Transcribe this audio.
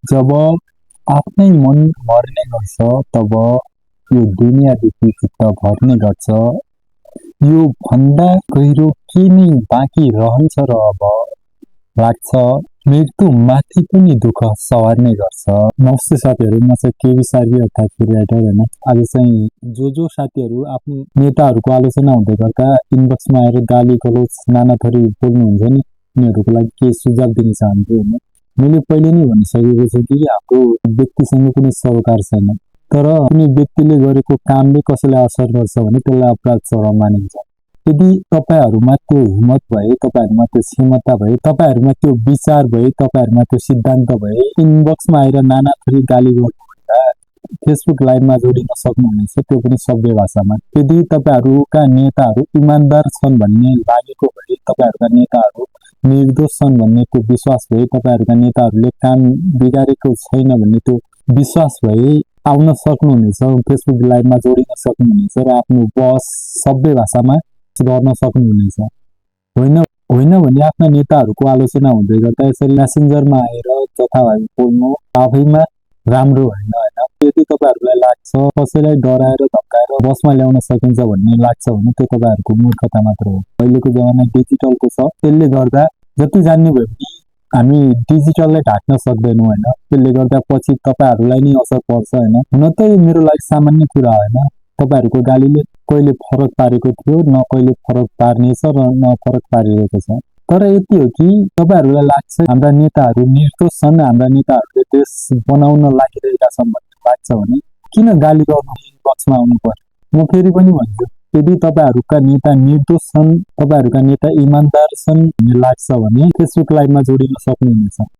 जब आफ्नै मन मर्ने गर्छ तब यो दुनियाँदेखि चित्त भर्ने गर्छ। यो भन्दा गहिरो के नै बाँकी रहन्छ र अब लाग्छ मृत्यु माथि पनि दुःख सवार्ने गर्छ। नमस्ते साथीहरू, म चाहिँ केबी सार्की अर्थात् फ्री राइटर होइन। आज चाहिँ जो साथीहरू आफ्नो नेताहरूको आलोचना हुँदै गर्दा इनबक्समा आएर गाली गलोच नाना थरी बोल्नुहुन्छ नि, उनीहरूको लागि केही सुझाव दिन चाहन्छु होइन। मैले पहिले नै भनिसकेको छु कि हाम्रो व्यक्तिसँग कुनै सरोकार छैन, तर कुनै व्यक्तिले गरेको कामले कसैलाई असर गर्छ भने त्यसलाई अपराध चरम मानिन्छ। यदि तपाईँहरूमा त्यो हिम्मत भए, तपाईँहरूमा त्यो क्षमता भए, तपाईँहरूमा त्यो विचार भए, तपाईँहरूमा त्यो सिद्धान्त भए, इनबक्समा आएर नाना थरी गाली गर्नुभन्दा फेसबुक लाइभमा जोडिन सक्नुहुनेछ, त्यो पनि सभ्य भाषामा। यदि तपाईँहरूका नेताहरू इमान्दार छन् भन्ने लागेको भए, तपाईँहरूका नेताहरू निर्दोष छन् भन्ने त्यो विश्वास भए, तपाईँहरूका नेताहरूले काम बिगारेको छैन भन्ने त्यो विश्वास भए आउन सक्नुहुनेछ, फेसबुक लाइभमा जोडिन सक्नुहुनेछ र आफ्नो बस सभ्य भाषामा गर्न सक्नुहुनेछ। होइन होइन भने आफ्ना नेताहरूको आलोचना हुँदै गर्दा यसरी मेसेन्जरमा आएर जथाभावी बोल्नु आफैमा राम्रो होइन होइन। यदि तपाईँहरूलाई लाग्छ कसैलाई डराएर धम्काएर बसमा ल्याउन सकिन्छ भन्ने लाग्छ भने त्यो तपाईँहरूको मूर्खता मात्र हो। अहिलेको जमाना डिजिटलको छ, त्यसले गर्दा जति जान्ने भयो भने हामी डिजिटललाई ढाक्न सक्दैनौँ होइन। त्यसले गर्दा पछि तपाईँहरूलाई नै असर पर्छ होइन। हुन त यो मेरो लागि सामान्य कुरा होइन। तपाईँहरूको गालीले कहिले फरक पारेको थियो, न कहिले फरक पार्नेछ र न फरक पारिरहेको छ। तर यति हो कि तपाईँहरूलाई लाग्छ हाम्रा नेताहरू निर्दोष छन्, हाम्रा नेताहरूले देश बनाउन लागिरहेका छन् भन्ने लाग्छ भने किन गाली गर्नु इनबक्समा आउनु पर्यो। म फेरि पनि भन्छु, यदि तपाईँहरूका नेता निर्दोष छन्, तपाईँहरूका नेता इमान्दार छन् भन्ने लाग्छ भने फेसबुक लाइभमा जोडिन सक्नुहुनेछ।